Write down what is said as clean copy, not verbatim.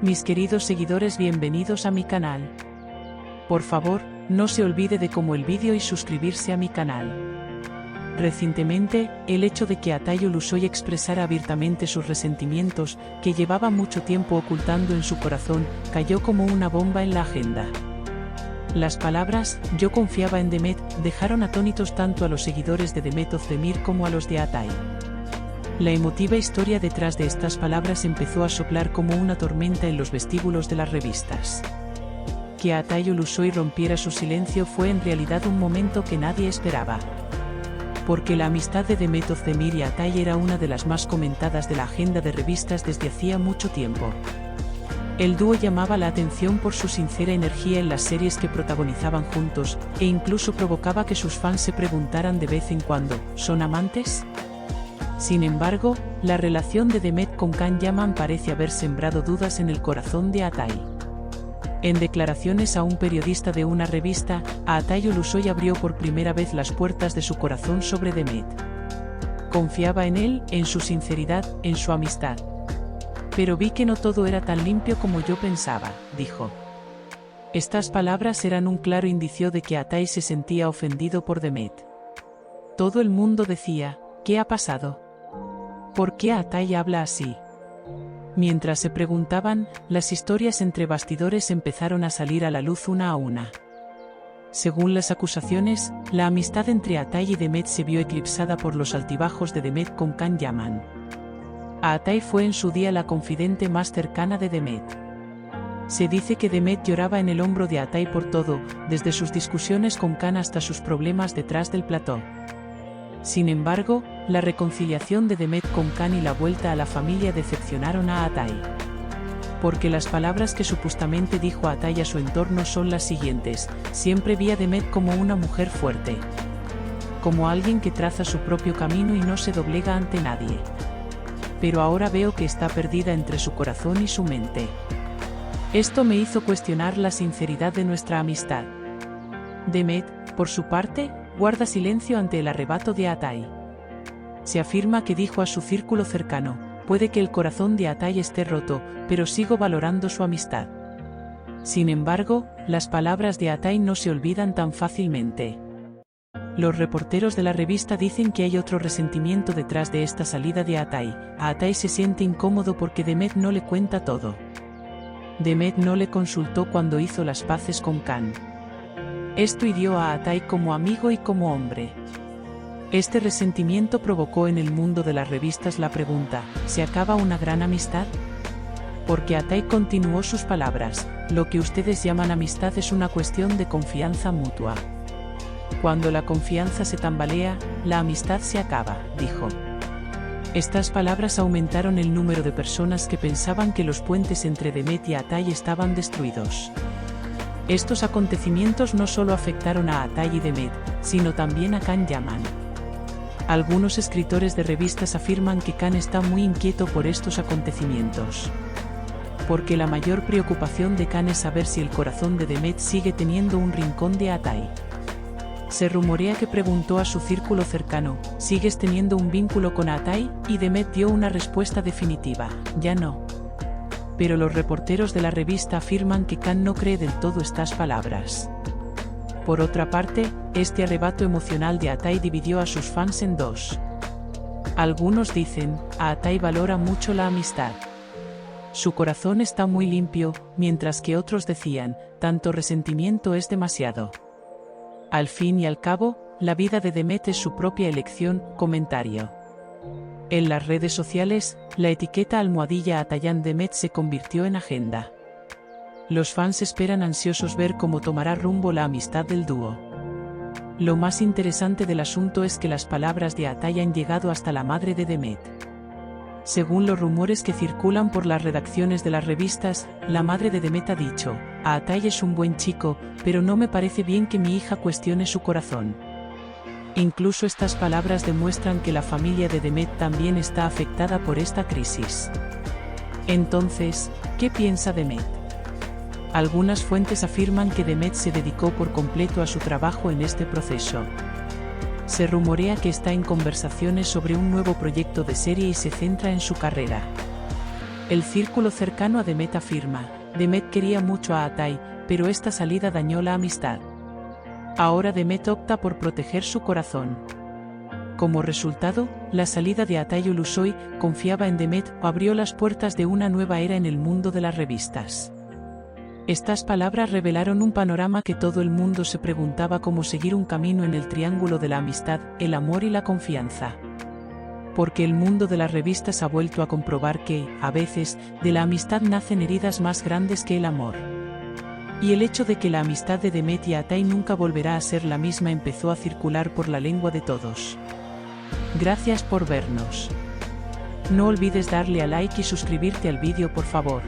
Mis queridos seguidores, bienvenidos a mi canal. Por favor, no se olvide de como el vídeo y suscribirse a mi canal. Recientemente, el hecho de que Atay Ulusoy expresara abiertamente sus resentimientos, que llevaba mucho tiempo ocultando en su corazón, cayó como una bomba en la agenda. Las palabras, "yo confiaba en Demet", dejaron atónitos tanto a los seguidores de Demet Özdemir como a los de Atay. La emotiva historia detrás de estas palabras empezó a soplar como una tormenta en los vestíbulos de las revistas. Que Atay Ulusoy rompiera su silencio fue en realidad un momento que nadie esperaba. Porque la amistad de Demet Özdemir y Atay era una de las más comentadas de la agenda de revistas desde hacía mucho tiempo. El dúo llamaba la atención por su sincera energía en las series que protagonizaban juntos, e incluso provocaba que sus fans se preguntaran de vez en cuando, ¿son amantes? Sin embargo, la relación de Demet con Can Yaman parece haber sembrado dudas en el corazón de Atay. En declaraciones a un periodista de una revista, Atay Ulusoy abrió por primera vez las puertas de su corazón sobre Demet. Confiaba en él, en su sinceridad, en su amistad. Pero vi que no todo era tan limpio como yo pensaba, dijo. Estas palabras eran un claro indicio de que Atay se sentía ofendido por Demet. Todo el mundo decía, ¿qué ha pasado? ¿Por qué Atay habla así? Mientras se preguntaban, las historias entre bastidores empezaron a salir a la luz una a una. Según las acusaciones, la amistad entre Atay y Demet se vio eclipsada por los altibajos de Demet con Can Yaman. Atay fue en su día la confidente más cercana de Demet. Se dice que Demet lloraba en el hombro de Atay por todo, desde sus discusiones con Can hasta sus problemas detrás del plató. Sin embargo, la reconciliación de Demet con Can y la vuelta a la familia decepcionaron a Atay. Porque las palabras que supuestamente dijo Atay a su entorno son las siguientes: siempre vi a Demet como una mujer fuerte. Como alguien que traza su propio camino y no se doblega ante nadie. Pero ahora veo que está perdida entre su corazón y su mente. Esto me hizo cuestionar la sinceridad de nuestra amistad. Demet, por su parte, guarda silencio ante el arrebato de Atay. Se afirma que dijo a su círculo cercano, puede que el corazón de Atay esté roto, pero sigo valorando su amistad. Sin embargo, las palabras de Atay no se olvidan tan fácilmente. Los reporteros de la revista dicen que hay otro resentimiento detrás de esta salida de Atay. Atay se siente incómodo porque Demet no le cuenta todo. Demet no le consultó cuando hizo las paces con Can. Esto hirió a Atay como amigo y como hombre. Este resentimiento provocó en el mundo de las revistas la pregunta, ¿se acaba una gran amistad? Porque Atay continuó sus palabras, lo que ustedes llaman amistad es una cuestión de confianza mutua. Cuando la confianza se tambalea, la amistad se acaba, dijo. Estas palabras aumentaron el número de personas que pensaban que los puentes entre Demet y Atay estaban destruidos. Estos acontecimientos no solo afectaron a Atay y Demet, sino también a Can Yaman. Algunos escritores de revistas afirman que Can está muy inquieto por estos acontecimientos. Porque la mayor preocupación de Can es saber si el corazón de Demet sigue teniendo un rincón de Atay. Se rumorea que preguntó a su círculo cercano, ¿sigues teniendo un vínculo con Atay? Y Demet dio una respuesta definitiva, ya no. Pero los reporteros de la revista afirman que Can no cree del todo estas palabras. Por otra parte, este arrebato emocional de Atay dividió a sus fans en dos. Algunos dicen, Atay valora mucho la amistad. Su corazón está muy limpio, mientras que otros decían, tanto resentimiento es demasiado. Al fin y al cabo, la vida de Demet es su propia elección, comentario. En las redes sociales, la etiqueta @Atayan Demet se convirtió en agenda. Los fans esperan ansiosos ver cómo tomará rumbo la amistad del dúo. Lo más interesante del asunto es que las palabras de Atay han llegado hasta la madre de Demet. Según los rumores que circulan por las redacciones de las revistas, la madre de Demet ha dicho, Atay es un buen chico, pero no me parece bien que mi hija cuestione su corazón. Incluso estas palabras demuestran que la familia de Demet también está afectada por esta crisis. Entonces, ¿qué piensa Demet? Algunas fuentes afirman que Demet se dedicó por completo a su trabajo en este proceso. Se rumorea que está en conversaciones sobre un nuevo proyecto de serie y se centra en su carrera. El círculo cercano a Demet afirma, Demet quería mucho a Atai, pero esta salida dañó la amistad. Ahora Demet opta por proteger su corazón. Como resultado, la salida de Atai Ulusoy, confiaba en Demet, abrió las puertas de una nueva era en el mundo de las revistas. Estas palabras revelaron un panorama que todo el mundo se preguntaba cómo seguir un camino en el triángulo de la amistad, el amor y la confianza. Porque el mundo de las revistas ha vuelto a comprobar que, a veces, de la amistad nacen heridas más grandes que el amor. Y el hecho de que la amistad de Demet y Atai nunca volverá a ser la misma empezó a circular por la lengua de todos. Gracias por vernos. No olvides darle a like y suscribirte al vídeo por favor.